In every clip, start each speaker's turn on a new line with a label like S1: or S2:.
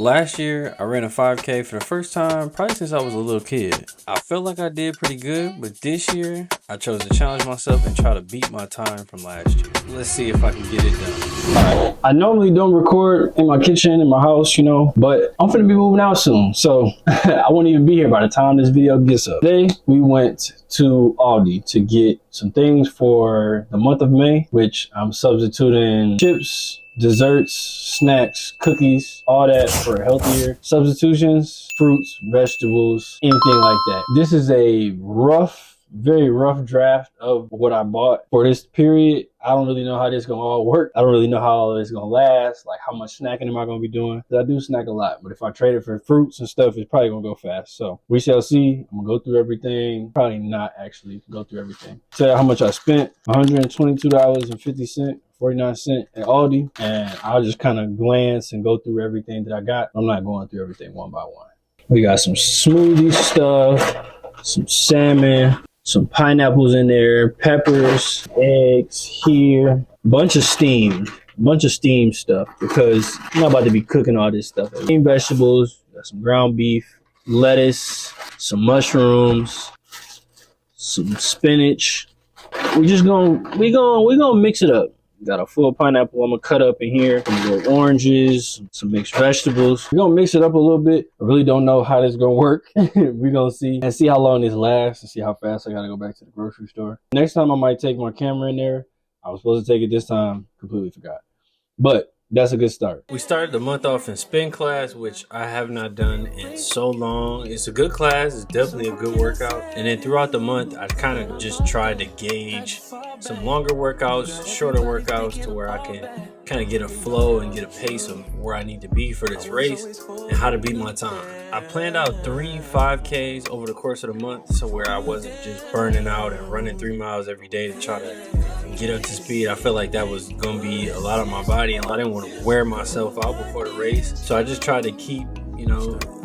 S1: Last year, I ran a 5K for the first time, probably since I was a little kid. I felt like I did pretty good, but this year, I chose to challenge myself and try to beat my time from last year. Let's see if I can get it done. Alright, I normally don't record in my kitchen, in my house, but I'm finna be moving out soon, so I won't even be here by the time this video gets up. Today, we went to Aldi to get some things for the month of May, which I'm substituting chips, desserts, snacks, cookies, all that for healthier substitutions, fruits, vegetables, anything like that. This is a very rough draft of what I bought for this period. I don't really know how this gonna all work. I don't really know how all this gonna last, like how much snacking am I gonna be doing. I do snack a lot, but if I trade it for fruits and stuff, it's probably gonna go fast. So we shall see. I'm gonna go through everything. Probably not actually go through everything. Tell you how much I spent, $122.50. 49 cents at Aldi, and I'll just kind of glance and go through everything that I got. I'm not going through everything one by one. We got some smoothie stuff, some salmon, some pineapples in there, peppers, eggs here, bunch of steam stuff because I'm not about to be cooking all this stuff. Green vegetables, got some ground beef, lettuce, some mushrooms, some spinach. We gonna mix it up. Got a full pineapple I'm gonna cut up in here. Some little oranges, some mixed vegetables. We're gonna mix it up a little bit. I really don't know how this is gonna work. We're gonna see and see how long this lasts and see how fast I gotta go back to the grocery store. Next time I might take my camera in there. I was supposed to take it this time, completely forgot. But that's a good start. We started the month off in spin class, which I have not done in so long. It's a good class. It's definitely a good workout. And then throughout the month, I kind of just tried to gauge some longer workouts, shorter workouts to where I can kind of get a flow and get a pace of where I need to be for this race and how to beat my time. I planned out 3 5Ks over the course of the month, so where I wasn't just burning out and running 3 miles every day to try to get up to speed. I felt like that was gonna be a lot on my body, and I didn't want to wear myself out before the race. So I just tried to keep,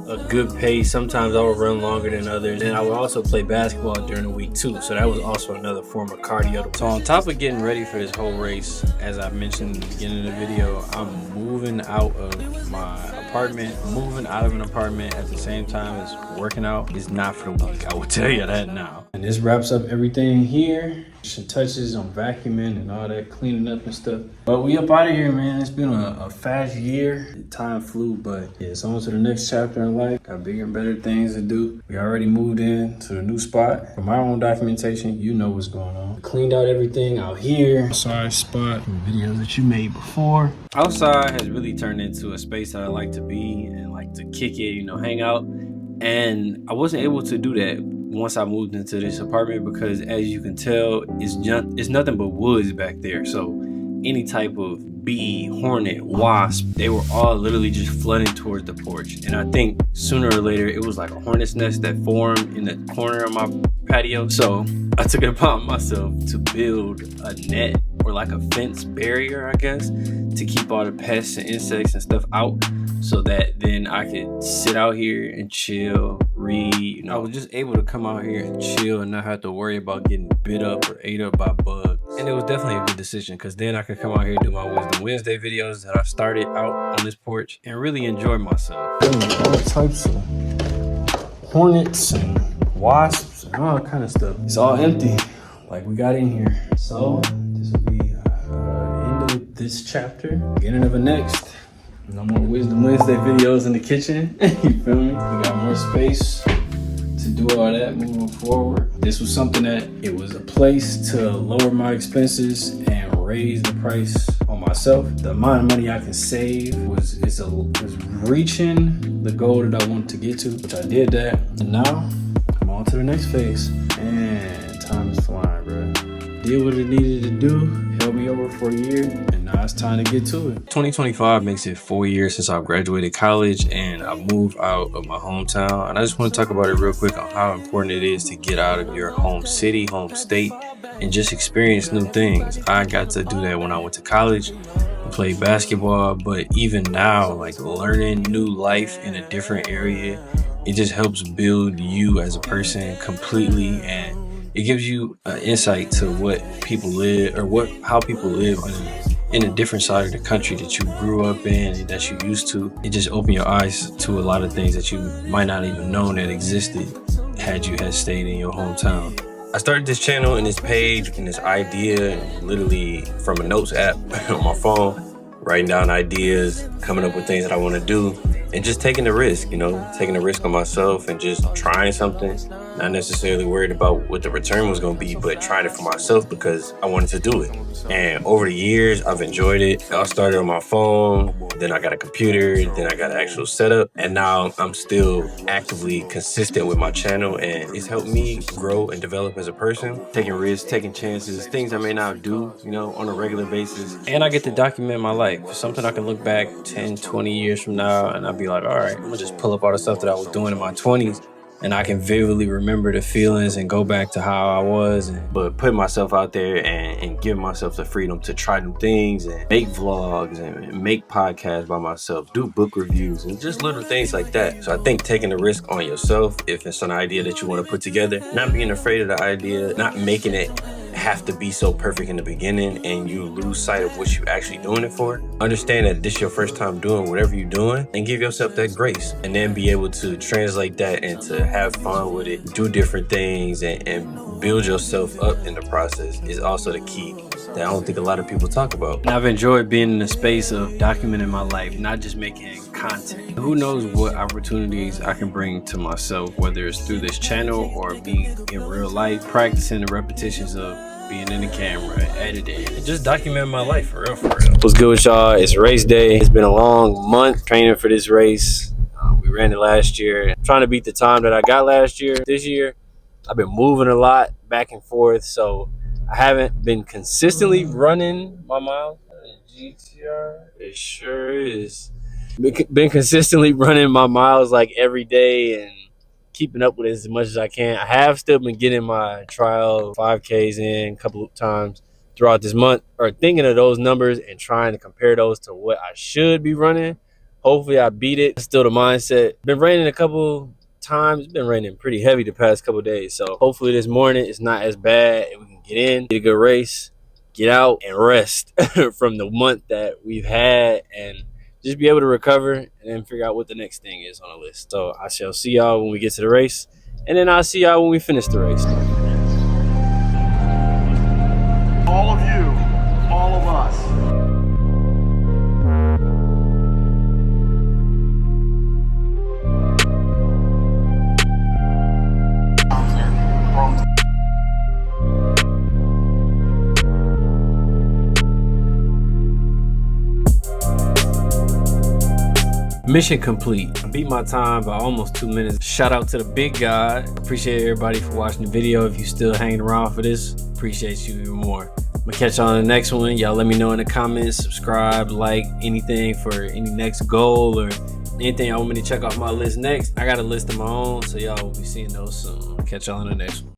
S1: a good pace. Sometimes I would run longer than others, and I would also play basketball during the week too. So that was also another form of cardio. So on top of getting ready for this whole race, as I mentioned in the beginning of the video, I'm moving out of my apartment. Moving out of an apartment at the same time as working out is not for the weak. I will tell you that now. And this wraps up everything here. Some touches on vacuuming and all that, cleaning up and stuff. But we up out of here, man. It's been a fast year. Time flew, but yeah, it's on to the next chapter in life. Got bigger and better things to do. We already moved in to the new spot. For my own documentation, you know what's going on. Cleaned out everything out here. Outside spot from videos that you made before. Outside has really turned into a space that I like to be and like to kick it, hang out. And I wasn't able to do that once I moved into this apartment because, as you can tell, it's nothing but woods back there. So any type of bee, hornet, wasp, they were all literally just flooding towards the porch. And I think sooner or later it was like a hornet's nest that formed in the corner of my patio. So I took it upon myself to build a net or like a fence barrier, I guess, to keep all the pests and insects and stuff out, so that then I could sit out here and chill, read. I was just able to come out here and chill and not have to worry about getting bit up or ate up by bugs. And it was definitely a good decision because then I could come out here and do my Wisdom Wednesday videos that I started out on this porch and really enjoy myself. All types of hornets and wasps and all kind of stuff. It's all empty like we got in here. So this will be the end of this chapter, beginning of the next. No more Wisdom Wednesday videos in the kitchen. You feel me? We got more space to do all that moving forward. This was something that it was a place to lower my expenses and raise the price on myself. The amount of money I can save was reaching the goal that I wanted to get to, which I did that. And now I'm on to the next phase. And time is flying, bro. Did what it needed to do, held me over for a year, and now it's time to get to it. 2025 makes it 4 years since I graduated college and I moved out of my hometown. And I just want to talk about it real quick on how important it is to get out of your home city, home state, and just experience new things. I got to do that when I went to college and played basketball, but even now, like learning new life in a different area, it just helps build you as a person completely, and it gives you insight to what people live or how people live in a different side of the country that you grew up in and that you used to. It just opened your eyes to a lot of things that you might not even known that existed had you had stayed in your hometown. I started this channel and this page and this idea literally from a notes app on my phone, writing down ideas, coming up with things that I want to do, and just taking the risk, taking the risk on myself and just trying something, not necessarily worried about what the return was going to be, but trying it for myself because I wanted to do it. And over the years, I've enjoyed it. I started on my phone, then I got a computer, then I got an actual setup, and now I'm still actively consistent with my channel, and it's helped me grow and develop as a person, taking risks, taking chances, things I may not do, on a regular basis. And I get to document my life, something I can look back 10, 20 years from now, and I'll be like, all right, I'm gonna just pull up all the stuff that I was doing in my 20s, and I can vividly remember the feelings and go back to how I was, but put myself out there and give myself the freedom to try new things and make vlogs and make podcasts by myself, do book reviews and just little things like that. So I think taking the risk on yourself, if it's an idea that you want to put together, not being afraid of the idea, not making it have to be so perfect in the beginning and you lose sight of what you're actually doing it for. Understand that this is your first time doing whatever you're doing, and give yourself that grace, and then be able to translate that into have fun with it, do different things, and build yourself up in the process is also the key that I don't think a lot of people talk about. And I've enjoyed being in the space of documenting my life, not just making content. Who knows what opportunities I can bring to myself, whether it's through this channel or be in real life, practicing the repetitions of being in the camera, editing, and just documenting my life for real. What's good with y'all? It's race day. It's been a long month training for this race. We ran it last year. I'm trying to beat the time that I got last year. This year, I've been moving a lot back and forth, so I haven't been consistently running my miles. GTR, it sure is. Been consistently running my miles like every day and keeping up with it as much as I can. I have still been getting my trial 5Ks in a couple of times throughout this month, or thinking of those numbers and trying to compare those to what I should be running. Hopefully I beat it. Still the mindset. Been raining a couple times. It's been raining pretty heavy the past couple days, so hopefully this morning it's not as bad and we can get in, get a good race, get out and rest from the month that we've had, and just be able to recover and then figure out what the next thing is on the list. So I shall see y'all when we get to the race, and then I'll see y'all when we finish the race.
S2: All of you, all of us.
S1: Mission complete. I beat my time by almost 2 minutes. Shout out to the big guy. Appreciate everybody for watching the video. If you're still hanging around for this, appreciate you even more. I'm gonna catch y'all on the next one. Y'all let me know in the comments, subscribe, like, anything for any next goal or anything I want me to check off my list next. I got a list of my own, so y'all will be seeing those soon. Catch y'all on the next one.